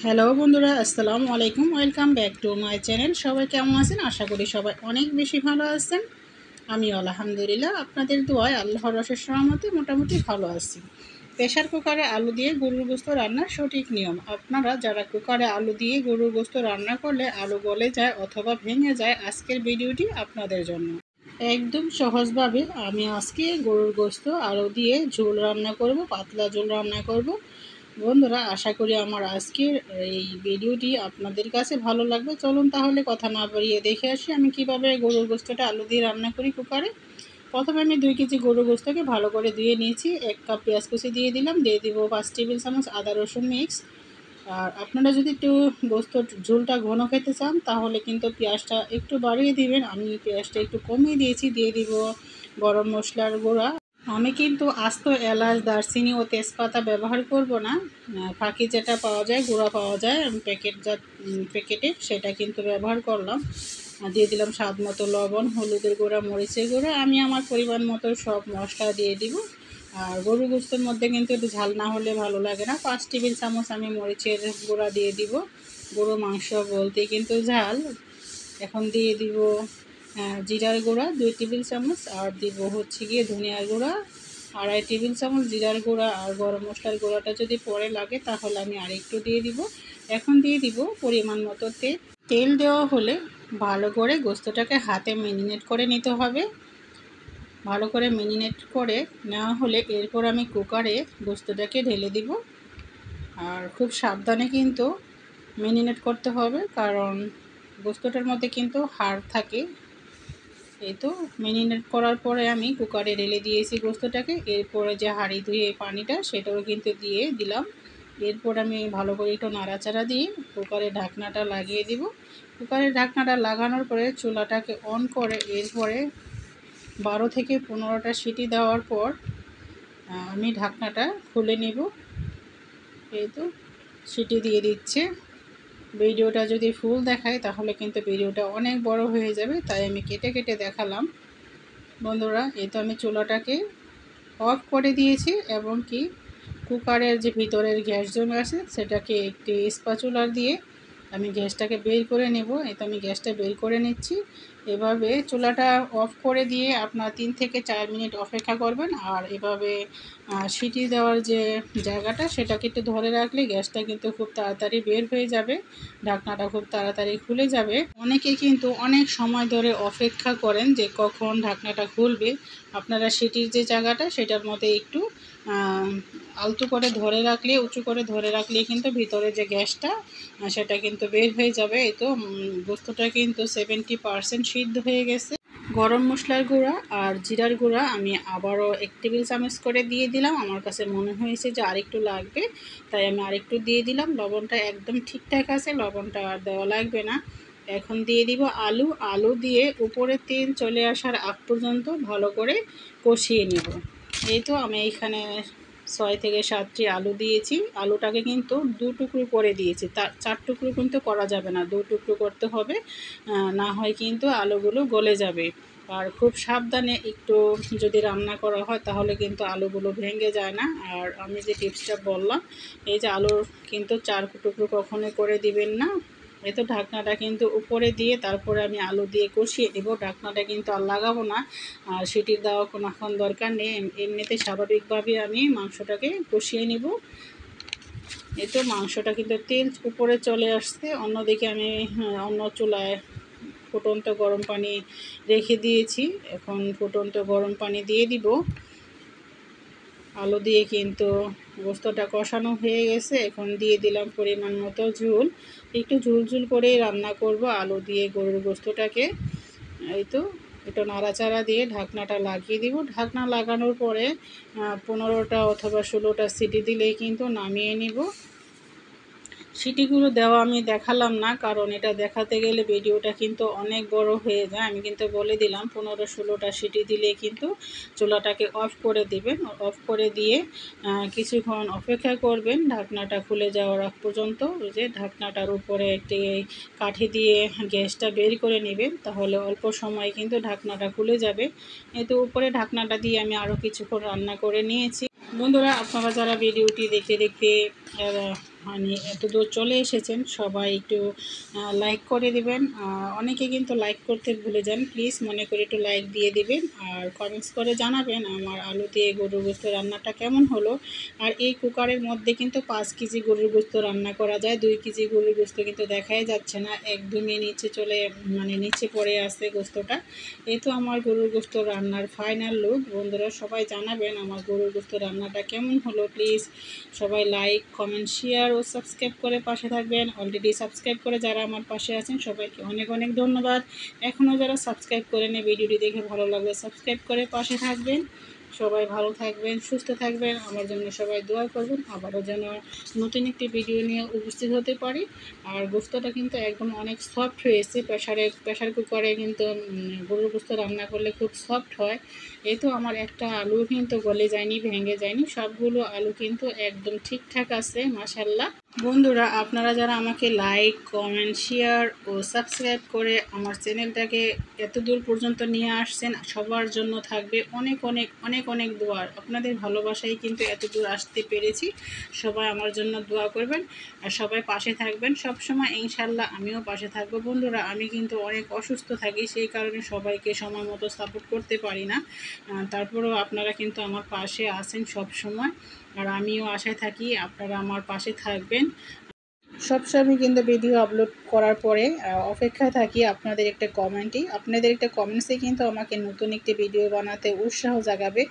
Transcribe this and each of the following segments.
Hello বন্ধুরা, আসসালামু আলাইকুম। Welcome back to my channel. সবাই কেমন আছেন? আশা করি সবাই অনেক বেশি ভালো আছেন। আমি আলহামদুলিল্লাহ আপনাদের দোয়ায় আল্লাহর অশেষ রহমতে মোটামুটি ভালো আছি। প্রেশার কুকারে আলু দিয়ে গরুর গোস্ত রান্নার সঠিক নিয়ম। আপনারা যারা কুকারে আলু দিয়ে গরুর গোস্ত রান্না করলে আলু গলে যায় অথবা ভেঙে যায়, আজকের ভিডিওটি আপনাদের জন্য। একদম সহজভাবে আমি আজকে গরুর গোস্ত আলু দিয়ে ঝোল রান্না করব, পাতলা ঝোল রান্না করব। বন্ধুরা, আশা করি আমার আজকের এই ভিডিওটি আপনাদের কাছে ভালো লাগবে। চলুন তাহলে কথা না বাড়িয়ে দেখে আসি আমি কিভাবে গরুর গোস্তটা আলু দিয়ে রান্না করি কুকারে। প্রথমে আমি 2 কেজি গরুর গোস্তকে ভালো করে ধুয়ে নিয়েছি। 1 কাপ পেঁয়াজ কুচি দিয়ে দিলাম, দিয়ে দিব 5 টেবিল চামচ আদা রসুন মিক্স। আর আপনারা যদি একটু গোস্তর ঝোলটা ঘন খেতে চান তাহলে কিন্তু পেঁয়াজটা একটু বাড়িয়ে দিবেন। আমি পেঁয়াজটা একটু কমিয়ে দিয়েছি। দিয়ে দিব গরম মশলার গুঁড়া। আমি কিন্তু আস্ত এলাচ, দারচিনি ও তেজপাতা ব্যবহার করব না। ফাঁকি যেটা পাওয়া যায়, গুঁড়া পাওয়া যায় প্যাকেটে, সেটা কিন্তু ব্যবহার করলাম। দিয়ে দিলাম স্বাদ মতো লবণ, হলুদের গুঁড়া, মরিচের গুঁড়া। আমি আমার পরিমাণ মতো সব মশলা দিয়ে দিব। আর গরু গোস্তের মধ্যে কিন্তু একটু ঝাল না হলে ভালো লাগে না। 5 টেবিল চামচ আমি মরিচের গুঁড়া দিয়ে দিব। গরু মাংস বলতে কিন্তু ঝাল। এখন দিয়ে দিব জিরার গুঁড়া 2 টেবিল চামচ, আর দিব হচ্ছে গিয়ে ধনিয়ার গুঁড়া 2.5 টেবিল চামচ, জিরার গুঁড়া আর গরম মশলার গুঁড়াটা যদি পরে লাগে তাহলে আমি আরেকটু দিয়ে দিব। এখন দিয়ে দিব পরিমাণ মতো তেল। তেল দেওয়া হলে ভালো করে গোস্তটাকে হাতে ম্যারিনেট করে নিতে হবে। ভালো করে ম্যারিনেট করে নেওয়া হলে এরপর আমি কুকারে গোস্তটাকে ঢেলে দিব। আর খুব সাবধানে কিন্তু ম্যারিনেট করতে হবে, কারণ গোস্তটার মধ্যে কিন্তু হাড় থাকে। এই তো ম্যারিনেট করার পরে আমি কুকারে ঢেলে দিয়েছি গোস্তটাকে। এরপরে যে হাঁড়ি ধুয়ে পানিটা সেটাও কিন্তু দিয়ে দিলাম। এরপর আমি ভালো করে একটু নাড়াচাড়া দিয়ে কুকারের ঢাকনাটা লাগিয়ে দিব। কুকারের ঢাকনাটা লাগানোর পরে চুলাটাকে অন করে এরপরে 12 থেকে 15টা সিটি দেওয়ার পর আমি ঢাকনাটা খুলে নেব। এই তো সিটি দিয়ে দিচ্ছে। ভিডিওটা যদি ফুল দেখায় তাহলে কিন্তু ভিডিওটা অনেক বড় হয়ে যাবে, তাই আমি কেটে কেটে দেখালাম। বন্ধুরা, এই তো আমি চুলাটাকে অফ করে দিয়েছি এবং কি কুকারের যে ভিতরের গ্যাস জমে আছে সেটাকে একটি স্প্যাচুলার দিয়ে আমি গ্যাসটাকে বের করে নেব। এই তো আমি গ্যাসটা বের করে নিচ্ছি। এভাবে চুলাটা অফ করে দিয়ে আপনার 3 থেকে 4 মিনিট অপেক্ষা করবেন। আর এভাবে সিটি দেওয়ার যে জায়গাটা সেটাকে একটু ধরে রাখলে গ্যাসটা কিন্তু খুব তাড়াতাড়ি বের হয়ে যাবে, ঢাকনাটা খুব তাড়াতাড়ি খুলে যাবে। অনেকে কিন্তু অনেক সময় ধরে অপেক্ষা করেন যে কখন ঢাকনাটা খুলবে। আপনারা সিটির যে জায়গাটা সেটার মধ্যে একটু আলতো করে ধরে রাখলে, উঁচু করে ধরে রাখলে কিন্তু ভিতরে যে গ্যাসটা সেটা কিন্তু বের হয়ে যাবে। এই তো গোস্তটা কিন্তু 70% সিদ্ধ হয়ে গেছে। গরম মশলার গুঁড়া আর জিরার গুঁড়া আমি আবারও 1 টেবিল চামচ করে দিয়ে দিলাম। আমার কাছে মনে হয়েছে যে আরেকটু লাগবে, তাই আমি আরেকটু দিয়ে দিলাম। লবণটা একদম ঠিকঠাক আছে, লবণটা আর দেওয়া লাগবে না। এখন দিয়ে দিব আলু দিয়ে উপরে তেল চলে আসার আগ পর্যন্ত ভালো করে কষিয়ে নেব। এই তো আমি এইখানে 6 থেকে 7টি আলু দিয়েছি। আলুটাকে কিন্তু 2 টুকরো করে দিয়েছি, 4 টুকরো কিন্তু করা যাবে না, 2 টুকরো করতে হবে, না হয় কিন্তু আলুগুলো গলে যাবে। আর খুব সাবধানে একটু যদি রান্না করা হয় তাহলে কিন্তু আলুগুলো ভেঙে যায় না। আর আমি যে টিপসটা বললাম, এই যে আলুর কিন্তু 4 টুকরো কখনোই করে দিবেন না। এই তো ঢাকনাটা কিন্তু উপরে দিয়ে তারপরে আমি আলু দিয়ে কষিয়ে দেবো। ঢাকনাটা কিন্তু আর লাগাবো না, আর সিটির দেওয়া কোনো এখন দরকার নেই। এমনিতে স্বাভাবিকভাবে আমি মাংসটাকে কষিয়ে নেব। এই তো মাংসটা কিন্তু তেল উপরে চলে আসছে। অন্যদিকে আমি অন্য চুলায় ফুটন্ত গরম পানি রেখে দিয়েছি। এখন ফুটন্ত গরম পানি দিয়ে দিব। আলু দিয়ে কিন্তু গোস্তটা কষানো হয়ে গেছে। এখন দিয়ে দিলাম পরিমাণ মতো ঝোল। একটু ঝুলঝুল করেই রান্না করব আলু দিয়ে গরুর গোস্তটাকে। এই তো একটু নাড়াচাড়া দিয়ে ঢাকনাটা লাগিয়ে দিব। ঢাকনা লাগানোর পরে 15টা অথবা 16টা সিটি দিলেই কিন্তু নামিয়ে নিব। সিটিগুলো দেওয়া আমি দেখালাম না, কারণ এটা দেখাতে গেলে ভিডিওটা কিন্তু অনেক বড় হয়ে যায়। আমি কিন্তু বলে দিলাম 15-16টা সিটি দিলে কিন্তু চুলাটাকে অফ করে দিবেন। অফ করে দিয়ে কিছুক্ষণ অপেক্ষা করবেন ঢাকনাটা খুলে যাওয়ার আগ পর্যন্ত। ওই যে ঢাকনাটার উপরে একটি কাঠি দিয়ে গ্যাসটা বের করে নেবেন, তাহলে অল্প সময় কিন্তু ঢাকনাটা খুলে যাবে। এতে উপরে ঢাকনাটা দিয়ে আমি আরও কিছুক্ষণ রান্না করে নিয়েছি। বন্ধুরা, আপনারা যারা ভিডিওটি দেখতে দেখতে মানে এত দূর চলে এসেছেন, সবাই একটু লাইক করে দিবেন। অনেকে কিন্তু লাইক করতে ভুলে যান, প্লিজ মনে করে একটু লাইক দিয়ে দিবেন আর কমেন্টস করে জানাবেন আমার আলু দিয়ে গরুর গোস্ত রান্নাটা কেমন হলো। আর এই কুকারের মধ্যে কিন্তু 5 কেজি গরুর গোস্ত রান্না করা যায়, 2 কেজি গরুর গোস্ত কিন্তু দেখাই যাচ্ছে না, একদমই নিচে নিচে পড়ে আসছে গোস্তটা। এই তো আমার গরুর গোস্ত রান্নার ফাইনাল লুক। বন্ধুরা সবাই জানাবেন আমার গরুর গোস্ত রান্নাটা কেমন হলো। প্লিজ সবাই লাইক কমেন্ট শেয়ার ও সাবস্ক্রাইব করে পাশে থাকবেন। অলরেডি সাবস্ক্রাইব করে যারা আমার পাশে আছেন সবাইকে অনেক অনেক ধন্যবাদ। এখনও যারা সাবস্ক্রাইব করেনি, ভিডিওটি দেখে ভালো লাগলে সাবস্ক্রাইব করে পাশে থাকবেন। সবাই ভালো থাকবেন, সুস্থ থাকবেন, আমার জন্য সবাই দোয়া করবেন, আবারও যেন নতুন একটি ভিডিও নিয়ে উপস্থিত হতে পারি। আর গোস্তটা কিন্তু একদম অনেক সফট হয়েছে, প্রেশার কুকারে কিন্তু গরুর গোস্ত রান্না করলে খুব সফট হয়। এই তো আমার একটা আলু কিন্তু গলে যায়নি, ভেঙে যায়নি, সবগুলো আলু কিন্তু একদম ঠিকঠাক আছে, মাশাআল্লাহ। বন্ধুরা আপনারা যারা আমাকে লাইক কমেন্ট শেয়ার ও সাবস্ক্রাইব করে আমার চ্যানেলটাকে এত দূর পর্যন্ত নিয়ে আসছেন, সবার জন্য থাকবে অনেক অনেক অনেক অনেক দোয়া। আপনাদের ভালোবাসাই কিন্তু এত দূর আসতে পেরেছি। সবাই আমার জন্য দোয়া করবেন আর সবাই পাশে থাকবেন সব সময়, ইনশাল্লাহ আমিও পাশে থাকবো। বন্ধুরা আমি কিন্তু অনেক অসুস্থ থাকি, সেই কারণে সবাইকে সময় মতো সাপোর্ট করতে পারি না। তারপরেও আপনারা কিন্তু আমার পাশে আছেন সব সময়, আর আমিও আশায় থাকি আপনারা আমার পাশে থাকবেন। সবসময় কিন্তু ভিডিও আপলোড করার পরে অপেক্ষায় থাকি আপনাদের একটা কমেন্টসে কিন্তু আমাকে নতুন একটি ভিডিও বানাতে উৎসাহ জাগাবে।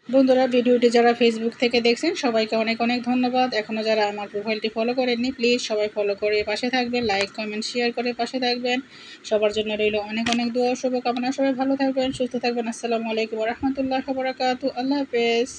বন্ধুরা ভিডিওটি যারা ফেসবুক থেকে দেখছেন সবাইকে অনেক অনেক ধন্যবাদ। এখনও যারা আমার প্রোফাইলটি ফলো করেননি, প্লিজ সবাই ফলো করে পাশে থাকবেন, লাইক কমেন্ট শেয়ার করে পাশে থাকবেন। সবার জন্য রইল অনেক অনেক দোয়া শুভকামনা। সবাই ভালো থাকবেন, সুস্থ থাকবেন। আসসালামু আলাইকুম ওয়া রাহমাতুল্লাহি ওয়া বারাকাতুহু। আল্লাহ হাফেজ।